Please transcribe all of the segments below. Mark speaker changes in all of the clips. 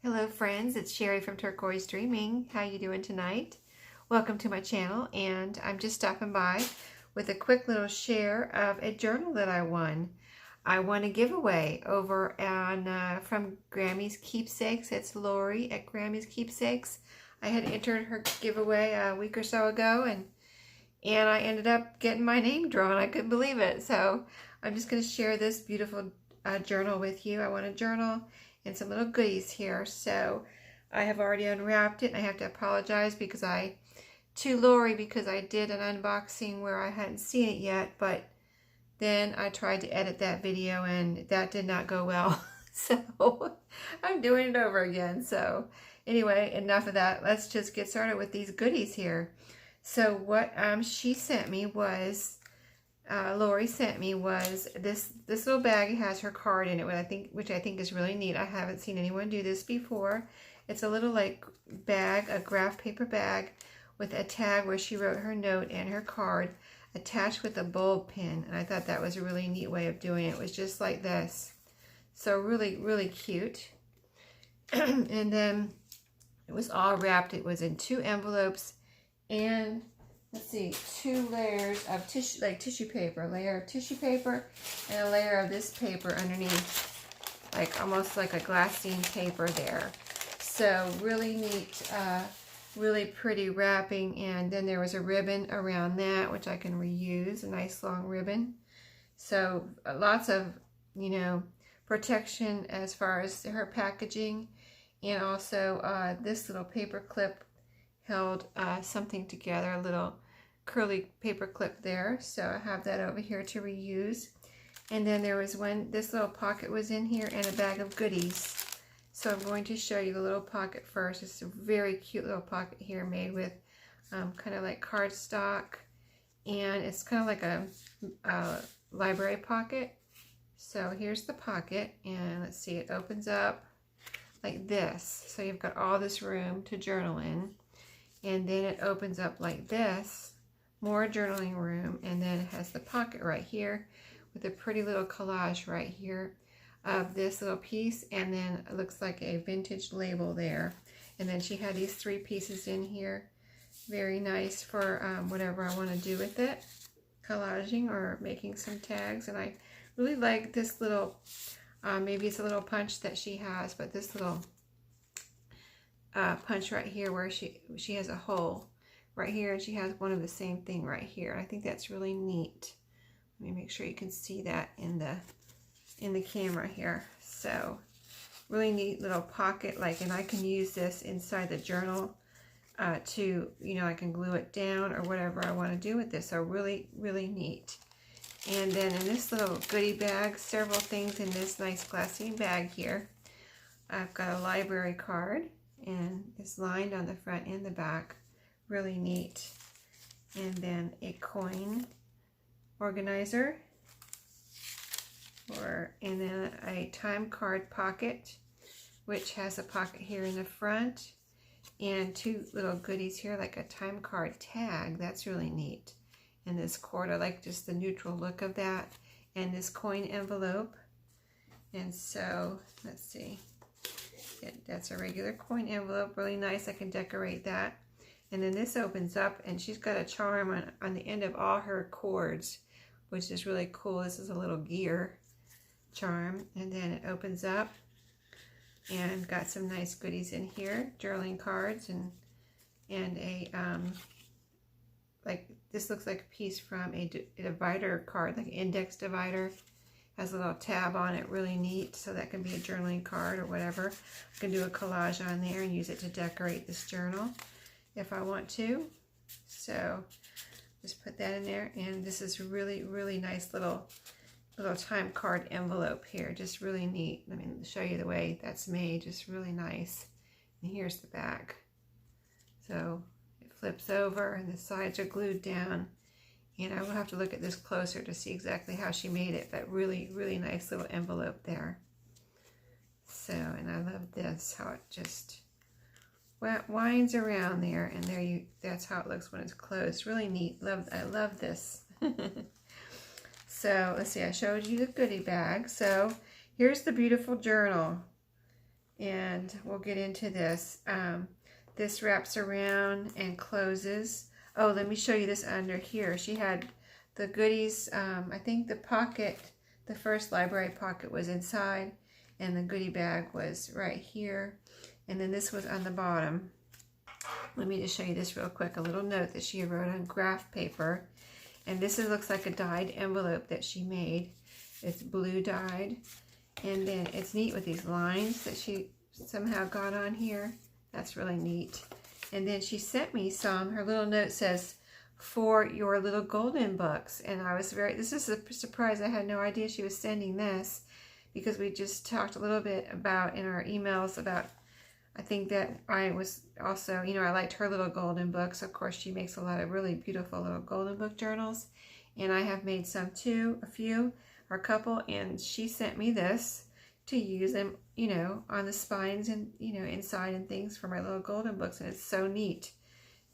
Speaker 1: Hello friends, it's Sherry from Turquoise Dreaming. How you doing tonight? Welcome to my channel, and I'm just stopping by with a quick little share of a journal that I won. I won a giveaway over on from Grammie's Keepsakes. It's Lorie at Grammie's Keepsakes. I had entered her giveaway a week or so ago, and I ended up getting my name drawn. I couldn't believe it. So I'm just going to share this beautiful journal with you. I won a journal and some little goodies here. So I have already unwrapped it, and I have to apologize to Lorie because I did an unboxing where I hadn't seen it yet, but then I tried to edit that video and that did not go well. So I'm doing it over again. So anyway, enough of that. Let's just get started with these goodies here. So what she sent me was, Lorie sent me was this little bag. It has her card in it, which I think is really neat. I haven't seen anyone do this before. It's a little like bag, a graph paper bag with a tag where she wrote her note and her card attached with a bulb pin. And I thought that was a really neat way of doing it. It was just like this. So really, really cute. And then it was all wrapped. It was in 2 envelopes and let's see, 2 layers of tissue paper, a layer of tissue paper and a layer of this paper underneath, like almost like a glassine paper there. So really neat, really pretty wrapping. And then there was a ribbon around that, which I can reuse, a nice long ribbon. So lots of, protection as far as her packaging. And also this little paper clip held something together, a little curly paper clip there. So I have that over here to reuse. And then there was this little pocket was in here and a bag of goodies. So I'm going to show you the little pocket first. It's a very cute little pocket here made with kind of like cardstock, and it's kind of like a library pocket. So here's the pocket, and let's see, it opens up like this. So you've got all this room to journal in. And then it opens up like this, more journaling room, and then it has the pocket right here with a pretty little collage right here of this little piece, and then it looks like a vintage label there. And then she had these 3 pieces in here. Very nice for whatever I want to do with it, collaging or making some tags. And I really like this little, maybe it's a little punch that she has, but this little punch right here where she has a hole right here, and she has one of the same thing right here. I think that's really neat. Let me make sure you can see that in the camera here. So really neat little pocket, and I can use this inside the journal to, I can glue it down or whatever I want to do with this. So really, really neat. And then in this little goodie bag, several things in this nice glassine bag here. I've got a library card, and it's lined on the front and the back. Really neat. And then a coin organizer, and then a time card pocket, which has a pocket here in the front, and 2 little goodies here, like a time card tag. That's really neat. And this cord, I like just the neutral look of that, and this coin envelope. And so let's see. That's a regular coin envelope, really nice. I can decorate that. And then this opens up, and she's got a charm on the end of all her cords, which is really cool. This is a little gear charm. And then it opens up and got some nice goodies in here, journaling cards, and a like this looks like a piece from a divider card, like an index divider. Has a little tab on it, really neat. So that can be a journaling card or whatever. I can do a collage on there and use it to decorate this journal if I want to. So just put that in there. And this is really, really nice little time card envelope here. Just really neat. Let me show you the way that's made. Just really nice. And here's the back. So it flips over and the sides are glued down. And I will have to look at this closer to see exactly how she made it, but really, really nice little envelope there. So, and I love this, how it just winds around there, and that's how it looks when it's closed. Really neat. I love this. So let's see, I showed you the goodie bag. So here's the beautiful journal. and we'll get into this. This wraps around and closes. Oh, let me show you this under here. She had the goodies. I think the pocket, the first library pocket was inside, and the goodie bag was right here. And then this was on the bottom. Let me just show you this real quick. A little note that she wrote on graph paper. And this looks like a dyed envelope that she made. It's blue dyed. And then it's neat with these lines that she somehow got on here. That's really neat. And then she sent me some. Her little note says, "For your little golden books." And I was this is a surprise. I had no idea she was sending this, because we just talked a little bit about in our emails about, I think that I was also, you know, I liked her little golden books. Of course, she makes a lot of really beautiful little golden book journals. And I have made some too, a few or a couple. And she sent me this to use them, you know, on the spines and, you know, inside and things for my little golden books. And it's so neat.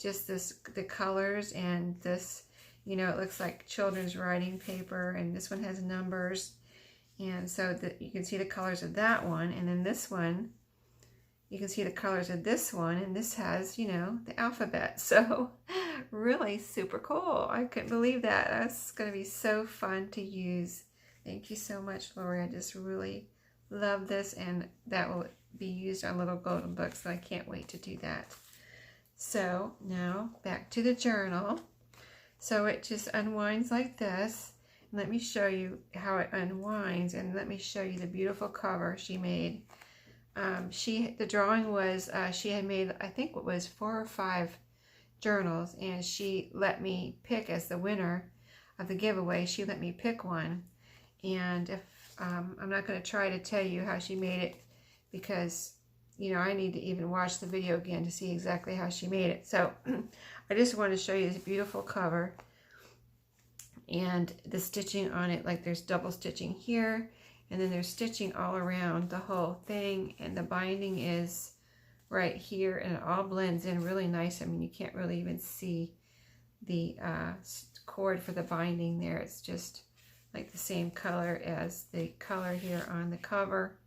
Speaker 1: Just the colors, and this, you know, it looks like children's writing paper. And this one has numbers. And so you can see the colors of that one. And then this one, you can see the colors of this one, and this has, you know, the alphabet. So really super cool. I couldn't believe that. That's going to be so fun to use. Thank you so much, Lorie. I just really love this, and that will be used on little golden books, so I can't wait to do that. So now back to the journal. So it just unwinds like this. Let me show you how it unwinds, and let me show you the beautiful cover she made. The drawing was, she had made, I think it was 4 or 5 journals, and she let me pick as the winner of the giveaway. She let me pick one, and if I'm not going to try to tell you how she made it, because, you know, I need to even watch the video again to see exactly how she made it. So I just want to show you this beautiful cover and the stitching on it. Like, there's double stitching here, and then there's stitching all around the whole thing, and the binding is right here, and it all blends in really nice. I mean, you can't really even see the cord for the binding there. It's just like the same color as the color here on the cover,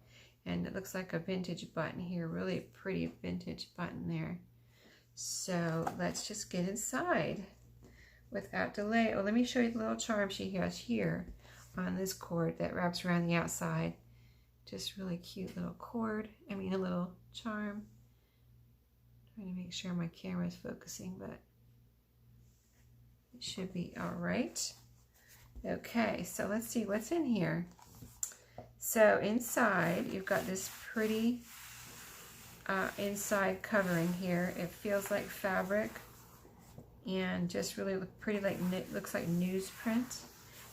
Speaker 1: and it looks like a vintage button here, really pretty vintage button there. So let's just get inside without delay. Oh, let me show you the little charm she has here on this cord that wraps around the outside. Just really cute little cord. I mean, a little charm. Trying to make sure my camera is focusing, but it should be all right. Okay, so let's see what's in here. So inside, you've got this pretty inside covering here. It feels like fabric, and just really pretty, like looks like newsprint.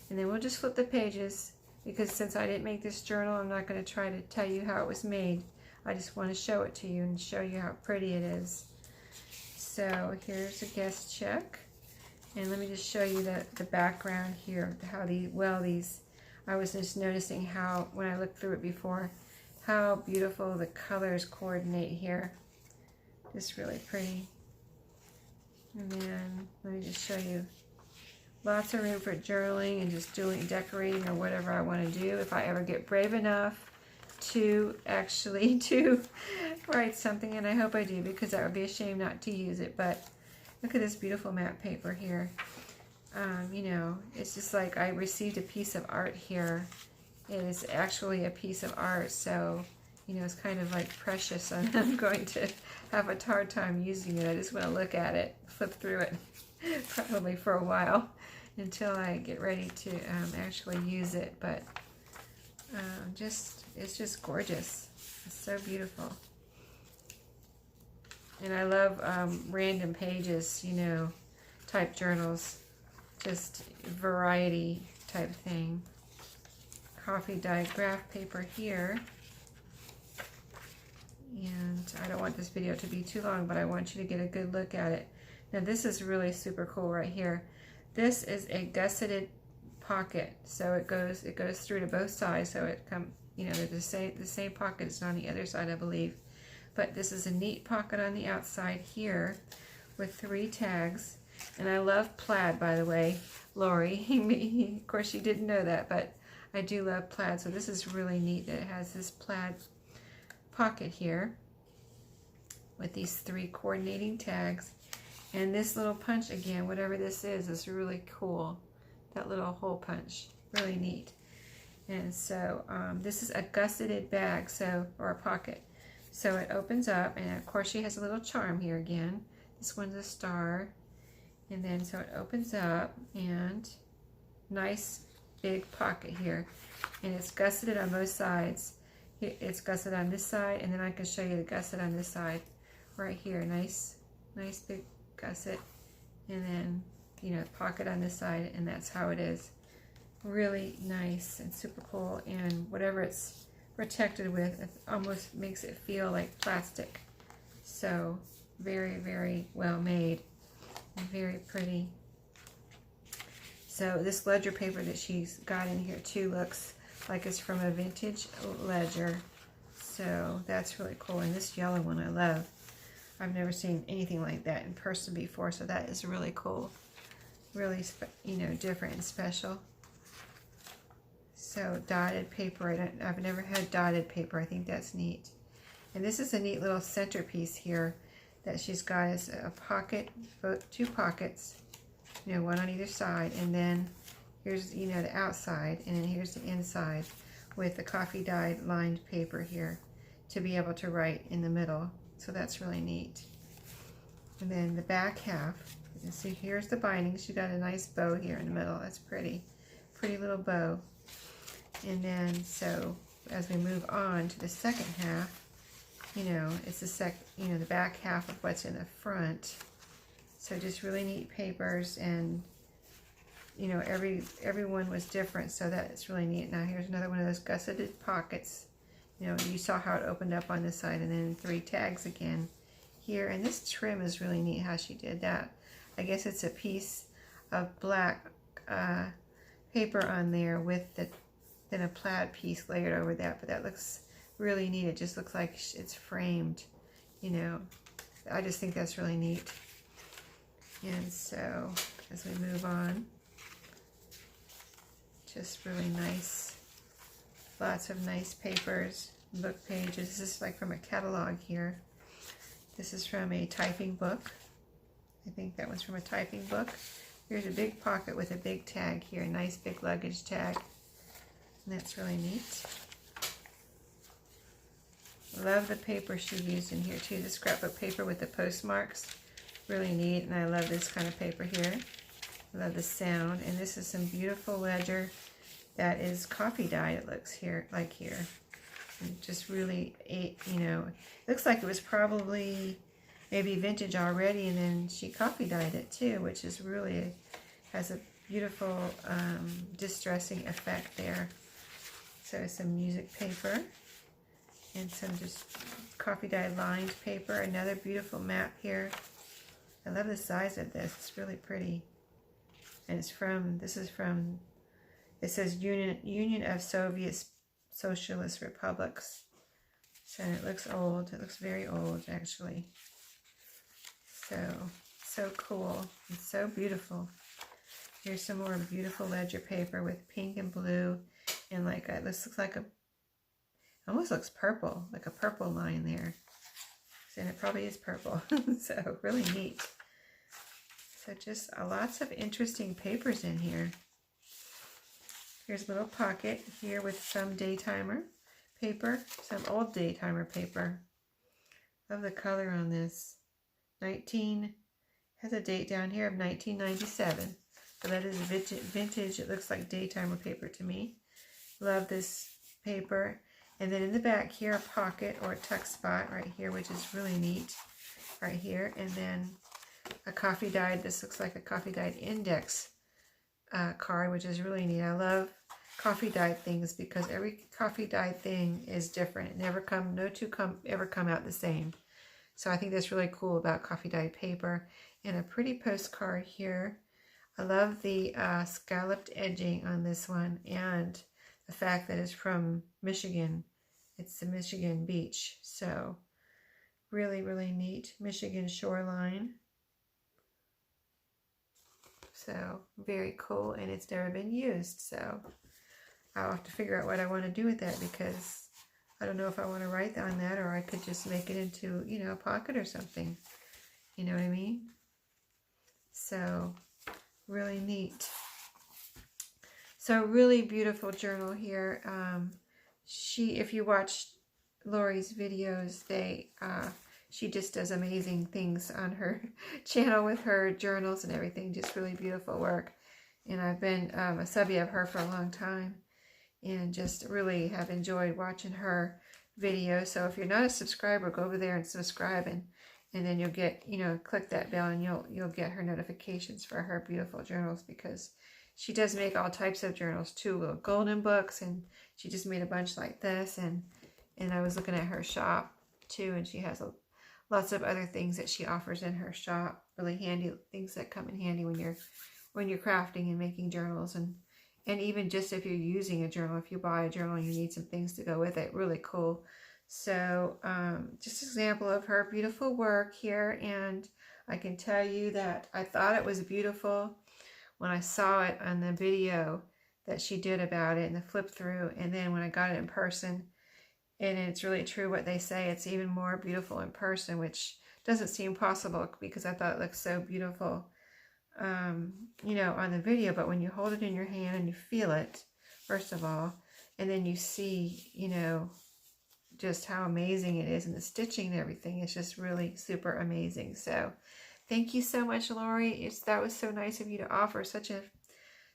Speaker 1: And then we'll just flip the pages, because since I didn't make this journal, I'm not going to try to tell you how it was made. I just want to show it to you and show you how pretty it is. So here's a guest check. And let me just show you the background here, how these, I was just noticing how, when I looked through it before, how beautiful the colors coordinate here. Just really pretty. And then let me just show you. Lots of room for journaling and just decorating or whatever I want to do. If I ever get brave enough to actually write something, and I hope I do, because that would be a shame not to use it. But look at this beautiful matte paper here. You know, it's just like I received a piece of art here. It is actually a piece of art, so, you know, it's kind of like precious, and I'm going to have a hard time using it. I just want to look at it, flip through it, probably for a while, until I get ready to actually use it. But it's just gorgeous. It's so beautiful. And I love random pages, you know, type journals, just variety type thing. Coffee dyed graph paper here. And I don't want this video to be too long, but I want you to get a good look at it. Now this is really super cool right here. This is a gusseted pocket, so it goes through to both sides. So it you know, the same pocket is on the other side, I believe. But this is a neat pocket on the outside here with 3 tags. And I love plaid, by the way, Lorie. Of course, she didn't know that, but I do love plaid. So this is really neat that it has this plaid pocket here with these 3 coordinating tags. And this little punch, again, whatever this is really cool. That little hole punch, really neat. And so this is a gusseted bag, or a pocket. So it opens up, and of course she has a little charm here again. This one's a star. And then so it opens up, and nice big pocket here. And it's gusseted on both sides. It's gusseted on this side, and then I can show you the gusset on this side. Right here, nice big gusset. And then, you know, pocket on this side, and that's how it is. Really nice and super cool, and whatever it's protected with, it almost makes it feel like plastic. So very, very well made and very pretty. So this ledger paper that she's got in here too looks like it's from a vintage ledger. So that's really cool. And this yellow one I love. I've never seen anything like that in person before, so that is really cool. Really, you know, different and special. So dotted paper, I've never had dotted paper. I think that's neat. And this is a neat little centerpiece here that she's got. It's a pocket, 2 pockets, you know, one on either side. And then here's, you know, the outside, and then here's the inside with the coffee dyed lined paper here to be able to write in the middle. So that's really neat. And then the back half, you can see here's the binding. She got a nice bow here in the middle. That's pretty little bow. And then so as we move on to the second half, you know, it's the back half of what's in the front. So just really neat papers, and you know, everyone was different, so that's really neat. Now here's another one of those gusseted pockets. You know, you saw how it opened up on this side, and then 3 tags again here. And this trim is really neat how she did that. I guess it's a piece of black paper on there with then a plaid piece layered over that, but that looks really neat. It just looks like it's framed, you know. I just think that's really neat. And so as we move on, just really nice, lots of nice papers, book pages. This is like from a catalog here. This is from a typing book. I think that was from a typing book. Here's a big pocket with a big tag here, a nice big luggage tag. And that's really neat. Love the paper she used in here too, the scrapbook paper with the postmarks. Really neat, and I love this kind of paper here. I love the sound. And this is some beautiful ledger that is coffee dyed, it looks here, like here. And just really, you know, looks like it was probably maybe vintage already, and then she coffee dyed it too, which is really, has a beautiful distressing effect there. So some music paper and some just coffee dyed lined paper. Another beautiful map here. I love the size of this. It's really pretty. And it's from, this is from, it says Union of Soviet Socialist Republics. So it looks old. It looks very old actually. So cool. It's so beautiful. Here's some more beautiful ledger paper with pink and blue. And like this looks like almost looks purple, like a purple line there. And it probably is purple. So really neat. So just lots of interesting papers in here. Here's a little pocket here with some daytimer paper, some old daytimer paper. Love the color on this. Has a date down here of 1997. So that is vintage. It looks like daytimer paper to me. Love this paper. And then in the back here, a pocket or a tuck spot right here, which is really neat right here. And then a coffee dyed, this looks like a coffee dyed index card, which is really neat. I love coffee dyed things because every coffee dyed thing is different. No two ever come out the same. So I think that's really cool about coffee dyed paper. And a pretty postcard here. I love the scalloped edging on this one, and the fact that it's from Michigan. It's the Michigan beach. So really, really neat. Michigan shoreline. So very cool, and it's never been used. So I'll have to figure out what I want to do with that because I don't know if I want to write on that, or I could just make it into, you know, a pocket or something. You know what I mean? So, really neat. So, really beautiful journal here. If you watch Lorie's videos, she just does amazing things on her channel with her journals and everything. Just really beautiful work. And I've been a subby of her for a long time, and just really have enjoyed watching her videos. So if you're not a subscriber, go over there and subscribe, and then you'll get, you know, click that bell, and you'll get her notifications for her beautiful journals, because she does make all types of journals too, little golden books, and she just made a bunch like this. And I was looking at her shop too, and she has lots of other things that she offers in her shop, really handy things that come in handy when you're crafting and making journals, and even just if you're using a journal, if you buy a journal and you need some things to go with it, really cool. So just an example of her beautiful work here. And I can tell you that I thought it was beautiful when I saw it on the video that she did about it and the flip through, and then when I got it in person, and it's really true what they say, it's even more beautiful in person, which doesn't seem possible because I thought it looked so beautiful, you know, on the video. But when you hold it in your hand and you feel it, first of all, and then you see, you know, just how amazing it is, and the stitching and everything is just really super amazing. So thank you so much, Lorie. That was so nice of you to offer such a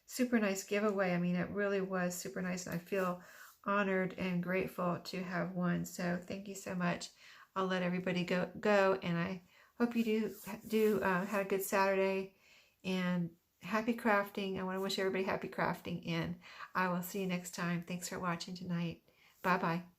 Speaker 1: super nice giveaway. I mean, it really was super nice, and I feel honored and grateful to have won. So thank you so much. I'll let everybody go, and I hope you do have a good Saturday, and happy crafting. I want to wish everybody happy crafting, and I will see you next time. Thanks for watching tonight. Bye-bye.